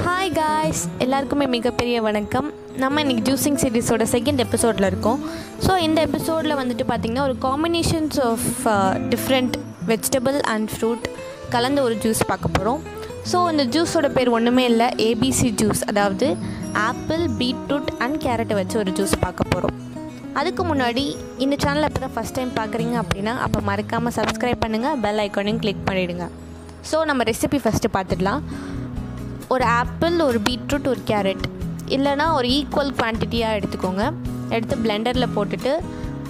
Hi guys, எல்லாருக்குமே மிகப்பெரிய வணக்கம். நம்ம இன்றைக்கி ஜூஸிங் சீரீஸோட செகண்ட் எபிசோடில் இருக்கோம். ஸோ இந்த எபிசோடில் வந்துட்டு பார்த்திங்கன்னா ஒரு combinations of different vegetable and fruit கலந்த ஒரு ஜூஸ் பார்க்க போகிறோம். ஸோ இந்த ஜூஸோட பேர் ஒன்றுமே இல்லை, ஏபிசி ஜூஸ். அதாவது ஆப்பிள், பீட்ரூட் அண்ட் கேரட்டை வச்சு ஒரு ஜூஸ் பார்க்க போகிறோம். அதுக்கு முன்னாடி இந்த சேனலை இப்போ தான் ஃபஸ்ட் டைம் பார்க்குறீங்க அப்படின்னா அப்போ மறக்காமல் சப்ஸ்கிரைப் பண்ணுங்கள், பெல் ஐக்கானையும் கிளிக் பண்ணிவிடுங்க. ஸோ நம்ம ரெசிபி ஃபஸ்ட்டு பார்த்துடலாம். ஒரு ஆப்பிள், ஒரு பீட்ரூட், ஒரு கேரட் இல்லைனா ஒரு ஈக்குவல் குவான்டிட்டியாக எடுத்துக்கோங்க. எடுத்து பிளெண்டரில் போட்டுட்டு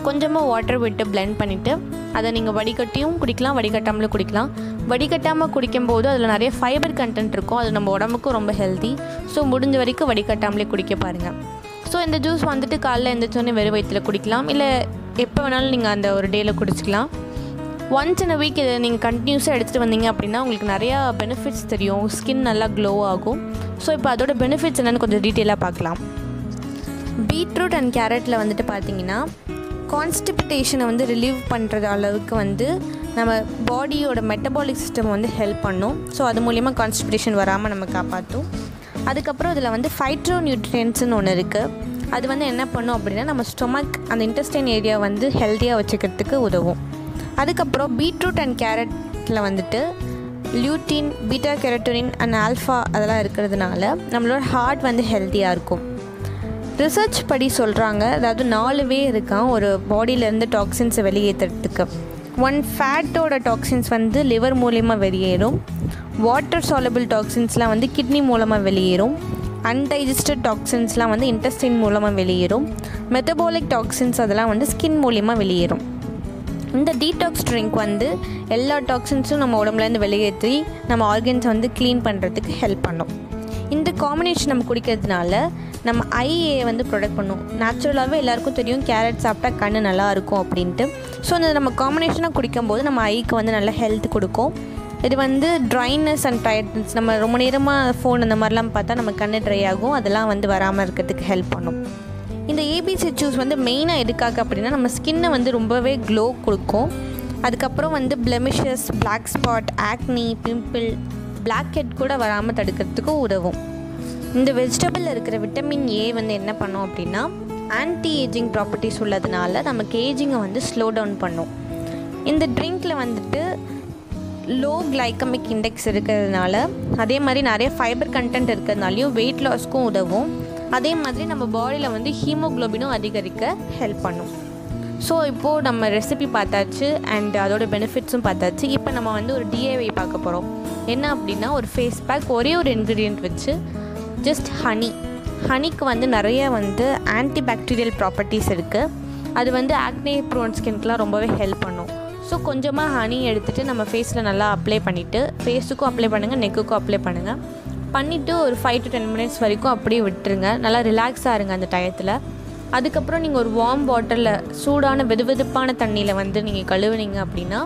கொஞ்சமாக வாட்டர் விட்டு பிளெண்ட் பண்ணிவிட்டு அதை நீங்கள் வடிகட்டியும் குடிக்கலாம், வடிகட்டாமலும் குடிக்கலாம். வடிகட்டாமல் குடிக்கும்போது அதில் நிறைய ஃபைபர் கண்டென்ட் இருக்கும், அது நம்ம உடம்புக்கும் ரொம்ப ஹெல்த்தி. ஸோ முடிஞ்ச வரைக்கும் வடிகட்டாமலே குடிக்க பாருங்கள். ஸோ இந்த ஜூஸ் வந்துட்டு காலைல எழுந்திரிச்சோன்னே வெறும் வயிற்றில் குடிக்கலாம், இல்லை எப்போ வேணாலும் நீங்கள் அந்த ஒரு டேயில் குடிச்சிக்கலாம். ஒன்ஸ் இன் அ வீக் இதை நீங்கள் கண்டினியூஸாக எடுத்துகிட்டு வந்தீங்க அப்படின்னா உங்களுக்கு நிறையா பெனிஃபிட்ஸ் தெரியும். ஸ்கின் நல்லா க்ளோ ஆகும். ஸோ இப்போ அதோட பெனிஃபிட்ஸ் என்னென்னு கொஞ்சம் டீட்டெயிலாக பார்க்கலாம். பீட்ரூட் அண்ட் கேரட்டில் வந்துட்டு பார்த்திங்கன்னா கான்ஸ்டிபேஷனை வந்து ரிலீவ் பண்ணுறது அளவுக்கு வந்து நம்ம பாடியோட மெட்டபாலிக் சிஸ்டம் வந்து ஹெல்ப் பண்ணும். ஸோ அது மூலிமா கான்ஸ்டிபேஷன் வராமல் நம்ம காப்பாற்றும். அதுக்கப்புறம் இதில் வந்து ஃபைட்ரோ நியூட்ரியன்ட்ஸ்னு ஒன்று இருக்குது. அது வந்து என்ன பண்ணும் அப்படின்னா நம்ம ஸ்டொமக், அந்த இன்டெஸ்டைன் ஏரியா வந்து ஹெல்த்தியாக வச்சுக்கிறதுக்கு உதவும். அதுக்கப்புறம் பீட்ரூட் அண்ட் கேரட்டில் வந்துட்டு லியூட்டின், பீட்டா கேரட்டோனின் அண்ட் ஆல்ஃபா அதெல்லாம் இருக்கிறதுனால நம்மளோட ஹார்ட் வந்து ஹெல்த்தியாக இருக்கும். ரிசர்ச் படி சொல்கிறாங்க, அதாவது 4 வே இருக்கான் ஒரு பாடியிலேருந்து டாக்ஸின்ஸை வெளியேற்றுறதுக்கு. ஃபேட்டோட டாக்ஸின்ஸ் வந்து லிவர் மூலமாக வெளியேறும். வாட்டர் சாலபிள் டாக்ஸின்ஸ்லாம் வந்து கிட்னி மூலமாக வெளியேறும். அன்டைஜஸ்டட் டாக்ஸின்ஸ்லாம் வந்து இன்டெஸ்டைன் மூலமாக வெளியேறும். மெட்டபாலிக் டாக்ஸின்ஸ் அதெல்லாம் வந்து ஸ்கின் மூலமாக வெளியேறும். இந்த டீடாக்ஸ் ட்ரிங்க் வந்து எல்லா டாக்ஸின்ஸும் நம்ம உடம்புலேருந்து வெளியேற்றி நம்ம ஆர்கன்ஸை வந்து க்ளீன் பண்ணுறதுக்கு ஹெல்ப் பண்ணும். இந்த காம்பினேஷன் நம்ம குடிக்கிறதுனால நம்ம ஐயை வந்து ப்ரொடெக்ட் பண்ணும். நேச்சுரலாகவே எல்லாருக்கும் தெரியும் கேரட் சாப்பிட்டா கண் நல்லா இருக்கும் அப்படின்ட்டு. ஸோ அந்த நம்ம காம்பினேஷனாக குடிக்கும்போது நம்ம ஐக்கு வந்து நல்ல ஹெல்த் கொடுக்கும். இது வந்து ட்ரைனஸ் அண்ட் டயர்ட்னஸ், நம்ம ரொம்ப நேரமாக ஃபோன் அந்த மாதிரிலாம் பார்த்தா நம்ம கண் ட்ரை ஆகும், அதெல்லாம் வந்து வராமல் இருக்கிறதுக்கு ஹெல்ப் பண்ணும். இந்த ஏபிசி ஜூஸ் வந்து மெயினாக எதுக்காக அப்படின்னா நம்ம ஸ்கின்னை வந்து ரொம்பவே க்ளோ கொடுக்கும். அதுக்கப்புறம் வந்து பிளெமிஷஸ், பிளாக் ஸ்பாட், ஆக்னி, பிம்பிள், பிளாக் ஹெட் கூட வராமல் தடுக்கிறதுக்கும் உதவும். இந்த வெஜிடபிளில் இருக்கிற விட்டமின் ஏ வந்து என்ன பண்ணும் அப்படின்னா ஆன்டி ஏஜிங் ப்ராப்பர்ட்டிஸ் உள்ளதுனால நமக்கு ஏஜிங்கை வந்து ஸ்லோ டவுன் பண்ணும். இந்த ட்ரிங்க்கில் வந்துட்டு லோ கிளைக்கமிக் இண்டெக்ஸ் இருக்கிறதுனால, அதே மாதிரி நிறைய ஃபைபர் கண்டென்ட் இருக்கிறதுனாலையும் வெயிட் லாஸ்க்கும் உதவும். அதே மாதிரி நம்ம பாடியில் வந்து ஹீமோக்ளோபினும் அதிகரிக்க ஹெல்ப் பண்ணும். ஸோ இப்போது நம்ம ரெசிபி பார்த்தாச்சு அண்ட் அதோட பெனிஃபிட்ஸும் பார்த்தாச்சு. இப்போ நம்ம வந்து ஒரு டிஐவை பார்க்க போகிறோம். என்ன அப்படின்னா ஒரு ஃபேஸ் பேக், ஒரே ஒரு இன்க்ரீடியன்ட் வச்சு ஜஸ்ட் ஹனிக்கு வந்து நிறைய வந்து ஆன்டி பாக்டீரியல் ப்ராப்பர்ட்டிஸ் இருக்குது. அது வந்து ஆக்னே ப்ரோன் ஸ்கின்க்கெலாம் ரொம்பவே ஹெல்ப் பண்ணும். ஸோ கொஞ்சமாக ஹனி எடுத்துகிட்டு நம்ம ஃபேஸில் நல்லா அப்ளை பண்ணிவிட்டு, ஃபேஸுக்கும் அப்ளை பண்ணுங்கள், நெக்குக்கும் அப்ளை பண்ணுங்கள். பண்ணிவிட்டு ஒரு 5 to 10 minutes வரைக்கும் அப்படியே விட்டுருங்க. நல்லா ரிலாக்ஸாக இருங்க அந்த டயத்தில். அதுக்கப்புறம் நீங்கள் ஒரு வார்ம் வாட்டரில், சூடான வெதுவெதுப்பான தண்ணியில் வந்து நீங்கள் கழுவுனீங்க அப்படின்னா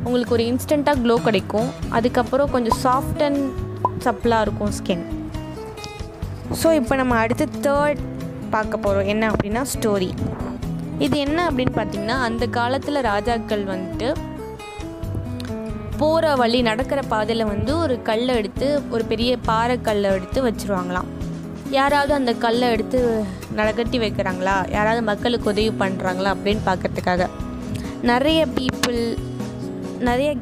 உங்களுக்கு ஒரு இன்ஸ்டண்ட்டாக க்ளோ கிடைக்கும். அதுக்கப்புறம் கொஞ்சம் சாஃப்ட் அண்ட் சப்பிளாக இருக்கும் ஸ்கின். ஸோ இப்போ நம்ம அடுத்து 3rd பார்க்க போகிறோம். என்ன அப்படின்னா ஸ்டோரி. இது என்ன அப்படின்னு பார்த்திங்கன்னா அந்த காலத்தில் ராஜாக்கள் வந்துட்டு போகிற வழி, நடக்கிற பாதையில் வந்து ஒரு கல்லை எடுத்து, ஒரு பெரிய பாறை கல்லை எடுத்து வச்சுருவாங்களாம். யாராவது அந்த கல்லை எடுத்து நகர்த்தி வைக்கிறாங்களா, யாராவது மக்களுக்கு உதவி பண்ணுறாங்களா அப்படின்னு பார்க்குறதுக்காக நிறைய பீப்புள், நிறைய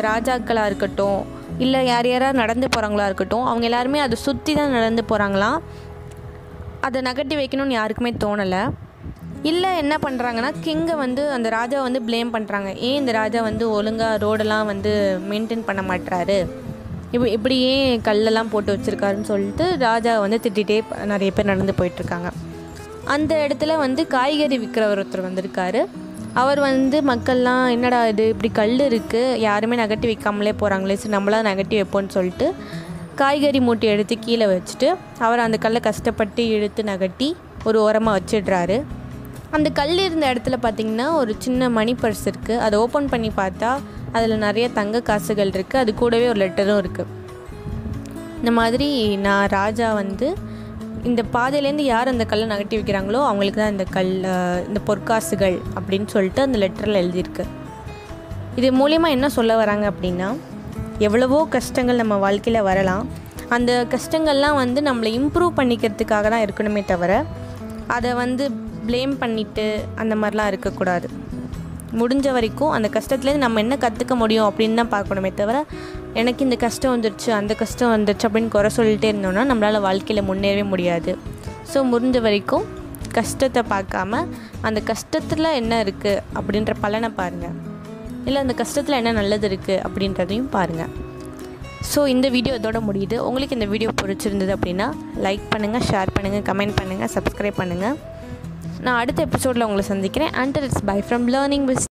ராஜாக்களாக இருக்கட்டும், இல்லை யாராவது நடந்து போகிறாங்களா இருக்கட்டும், அவங்க எல்லாருமே அதை சுற்றி தான் நடந்து போகிறாங்களாம். அதை நகர்த்தி வைக்கணும்னு யாருக்குமே தோணலை. இல்லை என்ன பண்ணுறாங்கன்னா கிங்கை வந்து, அந்த ராஜாவை வந்து ப்ளேம் பண்ணுறாங்க. ஏன் இந்த ராஜா வந்து ஒழுங்காக ரோடெல்லாம் வந்து மெயின்டைன் பண்ண மாட்டுறாரு, இப்படி ஏன் கல்லெல்லாம் போட்டு வச்சுருக்காருன்னு சொல்லிட்டு ராஜாவை வந்து திட்டிகிட்டே நிறைய பேர் நடந்து போயிட்டுருக்காங்க. அந்த இடத்துல வந்து காய்கறி விற்கிறவர் ஒருத்தர் வந்திருக்காரு. அவர் வந்து மக்கள்லாம் என்னடா இது இப்படி கல் இருக்குது, யாருமே நகட்டி வைக்காமலே போகிறாங்களே, சரி நம்மளாம் நகட்டி வைப்போன்னு சொல்லிட்டு காய்கறி மூட்டை எடுத்து கீழே வச்சுட்டு அவர் அந்த கல்லை கஷ்டப்பட்டு இழுத்து நகட்டி ஒரு ஓரமாக வச்சிடுறாரு. அந்த கல் இருந்த இடத்துல பார்த்திங்கன்னா ஒரு சின்ன மணி பர்ஸ் இருக்குது. அதை ஓப்பன் பண்ணி பார்த்தா அதில் நிறைய தங்க காசுகள் இருக்குது. அது கூடவே ஒரு லெட்டரும் இருக்குது. இந்த மாதிரி நான் ராஜா வந்து இந்த பாதையிலேருந்து யார் அந்த கல்லை நகட்டி வைக்கிறாங்களோ அவங்களுக்கு தான் இந்த பொற்காசுகள் அப்படின்னு சொல்லிட்டு அந்த லெட்டரில் எழுதியிருக்கு. இது மூலிமா என்ன சொல்ல வராங்க அப்படின்னா எவ்வளவோ கஷ்டங்கள் நம்ம வாழ்க்கையில் வரலாம், அந்த கஷ்டங்கள்லாம் வந்து நம்மளை இம்ப்ரூவ் பண்ணிக்கிறதுக்காக தான் இருக்கணுமே தவிர அதை வந்து ப்ளேம் பண்ணிவிட்டு அந்த மாதிரிலாம் இருக்கக்கூடாது. முடிஞ்ச வரைக்கும் அந்த கஷ்டத்துலேருந்து நம்ம என்ன கற்றுக்க முடியும் அப்படின்னு தான் பார்க்கணுமே தவிர எனக்கு இந்த கஷ்டம் வந்துடுச்சு அந்த கஷ்டம் வந்துடுச்சு அப்படின்னு குறை சொல்லிகிட்டே இருந்தோம்னா நம்மளால் வாழ்க்கையில் முன்னேறவே முடியாது. ஸோ முடிஞ்ச வரைக்கும் கஷ்டத்தை பார்க்காம அந்த கஷ்டத்தில் என்ன இருக்குது அப்படின்ற பலனை பாருங்கள், இல்லை அந்த கஷ்டத்தில் என்ன நல்லது இருக்குது அப்படின்றதையும் பாருங்கள். ஸோ இந்த வீடியோ இதோட முடியுது. உங்களுக்கு இந்த வீடியோ பிடிச்சிருந்தது அப்படின்னா லைக் பண்ணுங்கள், ஷேர் பண்ணுங்கள், கமெண்ட் பண்ணுங்கள், சப்ஸ்கிரைப் பண்ணுங்கள். நான் அடுத்த எபிசோடில் உங்களை சந்திக்கிறேன். Until it's bye from Learning with